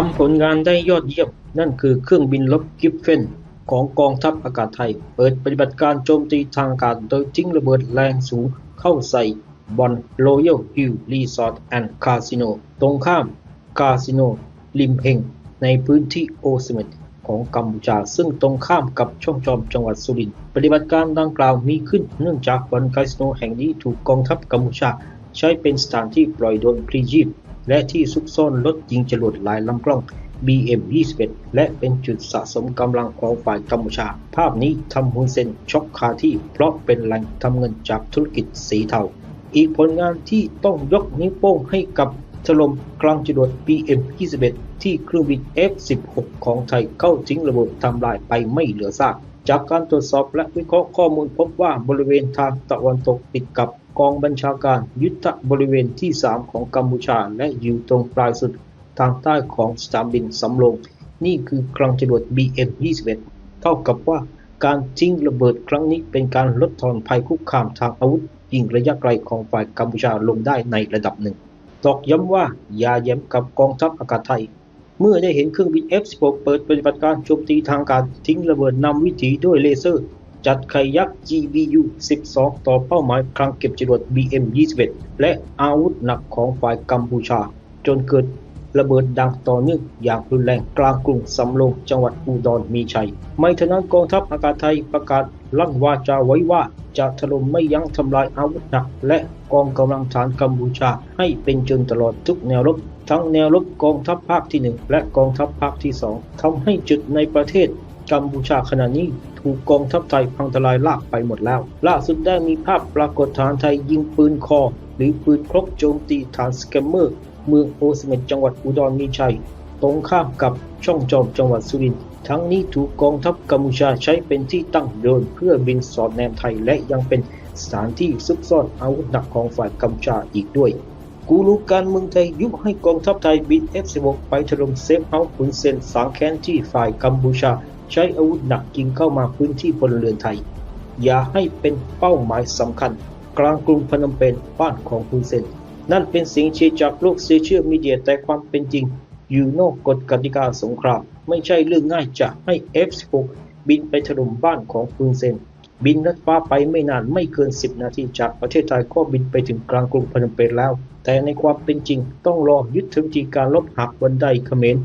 ำผลงานได้ยอดเยี่ยมนั่นคือเครื่องบินรบกิฟเฟนของกองทัพอากาศไทยเปิดปฏิบัติการโจมตีทางอากาศโดยทิ้งระเบิดแรงสูงเข้าใส่บ่อน Royal Hill Resort and Casino ตรงข้ามคาสิโนริมเพ็งในพื้นที่โอเสเม็ดของกัมพูชาซึ่งตรงข้ามกับช่องจอมจังหวัดสุรินทร์ปฏิบัติการดังกล่าวมีขึ้นเนื่องจากบ่อนคาสิโนแห่งนี้ถูกกองทัพกัมพูชาใช้เป็นสถานที่ปล่อยโดรนพลีชีพและที่ซุกซ่อนรถยิงจรวดหลายลำกล้อง BM-21 และเป็นจุดสะสมกำลังของฝ่ายกัมพูชาภาพนี้ทำฮุนเซนช็อกคาที่เพราะเป็นแหล่งทำเงินจากธุรกิจสีเทาอีกผลงานที่ต้องยกนิ้วโป้งให้กับถล่มกลางจรวด BM-21 ที่เครื่องบิน F-16 ของไทยเข้าทิ้งระเบิดทำลายไปไม่เหลือซากจากการตรวจสอบและวิเคราะห์ข้อมูลพบว่าบริเวณทางตะวันตกติดกับกองบัญชาการยุทธบริเวณที่ 3 ของกัมพูชาและอยู่ตรงปลายสุดทางใต้ของสนามบินสำโรงนี่คือกลางจรวด BM-21 เท่ากับว่าการทิ้งระเบิดครั้งนี้เป็นการลดทอนภัยคุกคามทางอาวุธยิงระยะไกลของฝ่ายกัมพูชาลงได้ในระดับหนึ่งตอกย้ำว่าอย่าแย้มกับกองทัพอากาศไทยเมื่อได้เห็นเครื่องบิน F-16 เปิดปฏิบัติการโจมตีทางอากาศทิ้งระเบิดนำวิถีด้วยเลเซอร์จัดไข่ยักษ์ GBU-12 ต่อเป้าหมายคลังเก็บจรวด BM-21 และอาวุธหนักของฝ่ายกัมพูชาจนเกิดระเบิดดังต่อเนื่องอย่างรุนแรงกลางกรุงสำโรงจังหวัดอุดรมีชัยไม่เท่านั้นกองทัพอากาศไทยประกาศลั่นวาจาไว้ว่าจะถล่มไม่ยั้งทำลายอาวุธหนักและกองกำลังฐานกัมพูชาให้เป็นจนตลอดทุกแนวรบทั้งแนวรบกองทัพภาคที่ 1และกองทัพภาคที่ 2ทำให้จุดในประเทศกัมพูชาขณะนี้ถูกกองทัพไทยพังทลายลากไปหมดแล้วล่าสุดได้มีภาพปรากฏฐานไทยยิงปืนคอหรือปืนครกโจมตีฐานสแกมเมอร์เมืองโอเสเม็ดจังหวัดอุดรมีชัยตรงข้ามกับช่องจอมจังหวัดสุรินทร์ทั้งนี้ถูกกองทัพกัมพูชาใช้เป็นที่ตั้งโดรนเพื่อบินสอดแนมไทยและยังเป็นสถานที่ซุกซ่อนอาวุธหนักของฝ่ายกัมพูชาอีกด้วยกูรูการเมืองไทยยุให้กองทัพไทยบิน F-16 ไปถล่มเซฟเฮาส์ฮุนเซนสางแค้นที่ฝ่ายกัมพูชาใช้อาวุธหนักยิงเข้ามาพื้นที่พลเรือนไทยอย่าให้เป็นเป้าหมายสำคัญกลางกรุงพนมเปญบ้านของฮุนเซนนั่นเป็นเสียงเชียร์จากโลกโซเชียลมีเดียแต่ความเป็นจริงอยู่นอกกฎกติกาสงครามไม่ใช่เรื่องง่ายจะให้ F-16 บินไปถล่มบ้านของฮุนเซนบินลัดฟ้าไปไม่นานไม่เกิน10นาทีจากประเทศไทยก็บินไปถึงกลางกรุงพนมเปญแล้วแต่ในความเป็นจริงต้องรอยุทธวิธีการลบหากวันใดเขมร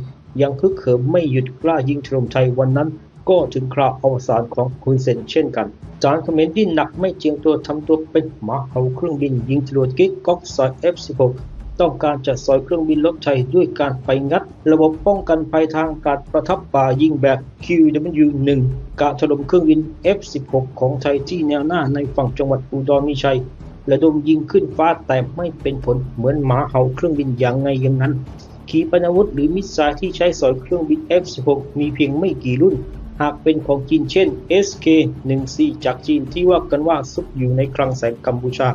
ยังฮึกเหิมไม่หยุดกล้ายิงถล่มไทยวันนั้นก็ถึงคราวอวสานของฮุนเซนเช่นกันฐานเขมรดิ้นหนักไม่เจียงตัวทำตัวเป็นหมาเห่าเครื่องบินยิงจรวดกิ๊กก๊อกซอย F-16 ต้องการจะซอยเครื่องบินรบไทยด้วยการไปงัดระบบป้องกันภัยทางอากาศประทับป่ายิงแบบ QW-1 กะถล่มเครื่องบิน F-16 ของไทยที่แนวหน้าในฝั่งจังหวัดอุดรมีชัยระดมยิงขึ้นฟ้าแต่ไม่เป็นผลเหมือนหมาเห่าเครื่องบินอย่างไงอย่างนั้นขีปนาวุธหรือมิสไซล์ที่ใช้สอยเครื่องบิน F-16 มีเพียงไม่กี่รุ่นหากเป็นของจีนเช่น SK-1C จากจีนที่ว่ากันว่าซุกอยู่ในคลังแสงกัมพูชา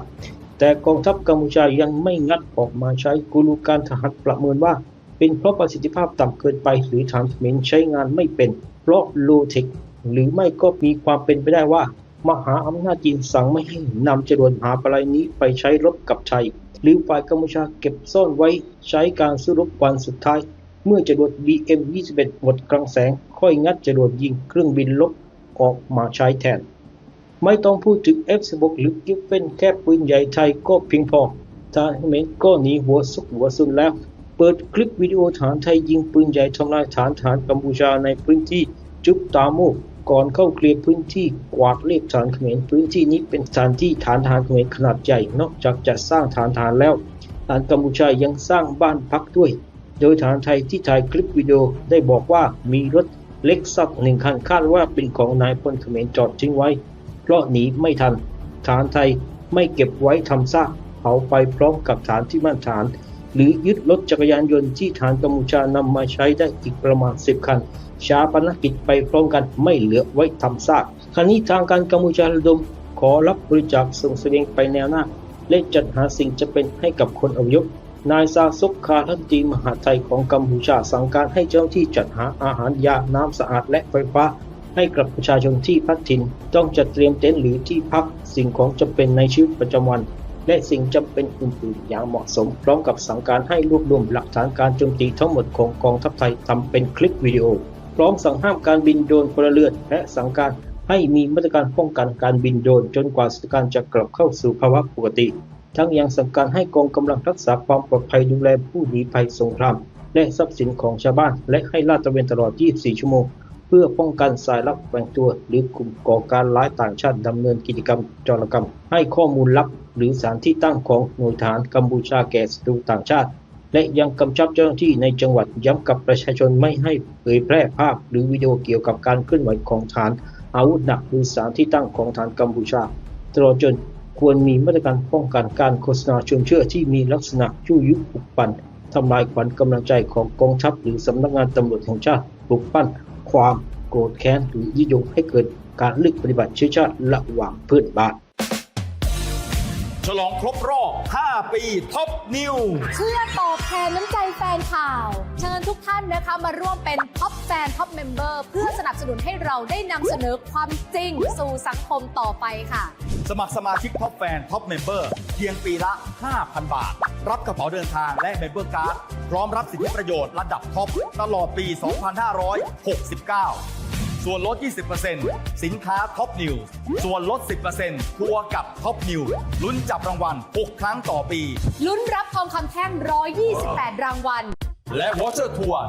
แต่กองทัพกัมพูชายังไม่งัดออกมาใช้กูรูการทหารประเมินว่าเป็นเพราะประสิทธิภาพต่ำเกินไปหรือฐานเขมรใช้งานไม่เป็นเพราะโลเทคหรือไม่ก็มีความเป็นไปได้ว่ามหาอำนาจจีนสั่งไม่ให้นำจรวดหาปลายนี้ไปใช้รบกับไทยหรือฝ่ายกัมพูชาเก็บซ่อนไว้ใช้การสู้รบวันสุดท้ายเมื่อจรวด BM-21 หมดกลางแสงค่อยงัดจรวดยิงเครื่องบินรบออกมาใช้แทนไม่ต้องพูดถึง F-16 หรือกิฟเฟนแค่ปืนใหญ่ไทยก็เพียงพอทหารเขมรก็หนีหัวซุกหัวซุนแล้วเปิดคลิปวิดีโอฐานไทยยิงปืนใหญ่ทำลายฐานกัมพูชาในพื้นที่จุบตาโมก่อนเข้าเคลียร์พื้นที่กวาดเรียบฐานเขมรพื้นที่นี้เป็นสถานที่ฐานทหารเขมรขนาดใหญ่นอกจากจะสร้างฐานทหารแล้วฐานกัมพูชายังสร้างบ้านพักด้วยโดยฐานไทยที่ถ่ายคลิปวิดีโอได้บอกว่ามีรถเล็กซัส1คันคาดว่าเป็นของนายพลเขมรจอดทิ้งไว้เพราะหนีไม่ทันฐานไทยไม่เก็บไว้ทำซากเผาไปพร้อมกับฐานที่มั่นฐานหรือยึดรถจักรยานยนต์ที่ฐานกัมพูชานำมาใช้ได้อีกประมาณ10คันชาปนกิจไปพร้อมกันไม่เหลือไว้ทำซากขณะนี้ทางการกัมพูชาระดมขอรับบริจาคส่งเสบียงไปแนวหน้าและจัดหาสิ่งจำเป็นให้กับคนอพยพนายซาซุกคารัฐมนตรีมหาดไทยของกัมพูชาสั่งการให้เจ้าหน้าที่จัดหาอาหารยาน้ำสะอาดและไฟฟ้าให้กับประชาชนที่พัดถิ่นต้องจัดเตรียมเต็นท์หรือที่พักสิ่งของจำเป็นในชีวิตประจำวัน และสิ่งจำเป็นอื่นๆอย่างเหมาะสมพร้อมกับสั่งการให้รวบรวมหลักฐานการโจมตีทั้งหมดของกองทัพไทยทำเป็นคลิปวิดีโอพร้อมสั่งห้ามการบินโดรนพลเรือนและสั่งการให้มีมาตรการป้องกันการบินโดรนจนกว่าสถานการณ์จะกลับเข้าสู่ภาวะปกติทั้งยังสั่งการให้กองกำลังรักษาความปลอดภัยดูแลผู้หนีภัยสงครามและทรัพย์สินของชาวบ้านและให้ลาดตระเวนตลอด 24 ชั่วโมงเพื่อป้องกันสายลับแฝงตัวหรือกลุ่มก่อการร้ายต่างชาติดำเนินกิจกรรมโจรกรรมให้ข้อมูลลับหรือสถานที่ตั้งของหน่วยทหารกัมพูชาแก่ศัตรูต่างชาติและยังกำชับเจ้าหน้าที่ในจังหวัดย้ำกับประชาชนไม่ให้เผยแพร่ภาพหรือวิดีโอเกี่ยวกับการเคลื่อนไหวของฐานอาวุธหนักหรือสถานที่ตั้งของฐานกัมพูชาตลอดจนควรมีมาตรการป้องกันการโฆษณาชวนเชื่อที่มีลักษณะยั่วยุปลุกปั่นทำลายขวัญกำลังใจของกองทัพหรือสำนักงานตำรวจแห่งชาติปลุกปั้นความโกรธแค้นหรือยุยงให้เกิดการเลือกปฏิบัติเชื้อชาติระหว่างเพื่อนบ้านฉลองครบรอบ 5 ปีท็อปนิวเพื่อตอบแทนน้ำใจแฟนข่าว เชิญทุกท่านนะคะมาร่วมเป็นท็อปแฟนท็อปเมมเบอร์เพื่อสนับสนุนให้เราได้นำเสนอความจริงสู่สังคมต่อไปค่ะสมัครสมาชิกท็อปแฟนท็อปเมมเบอร์เพียงปีละ 5,000 บาทรับกระเป๋าเดินทางและเมมเบอร์การ์ดพร้อมรับสิทธิประโยชน์ระดับท็อปตลอดปี 2569ส่วนลด 20% สินค้าท็อปนิวส่วนลด 10% ทัวร์กับท็อปนิวลุ้นจับรางวัล 6 ครั้งต่อปีลุ้นรับทองคำแท่ง128 รางวัลและวอเชอร์ทัวร์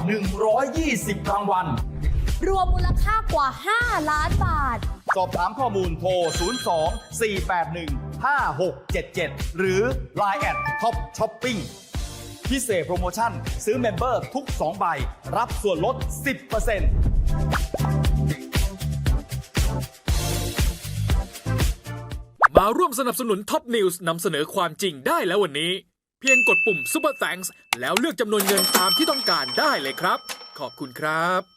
120 รางวัลรวมมูลค่ากว่า 5 ล้านบาทสอบถามข้อมูลโทร 02-481-5677 หรือ Line แอดท็อปช้อปปิ้งพิเศษโปรโมชั่นซื้อเมมเบอร์ทุก 2 ใบรับส่วนลด 10%มาร่วมสนับสนุนท็อปนิวส์นำเสนอความจริงได้แล้ววันนี้เพียงกดปุ่ม Super Thanks แล้วเลือกจำนวนเงินตามที่ต้องการได้เลยครับขอบคุณครับ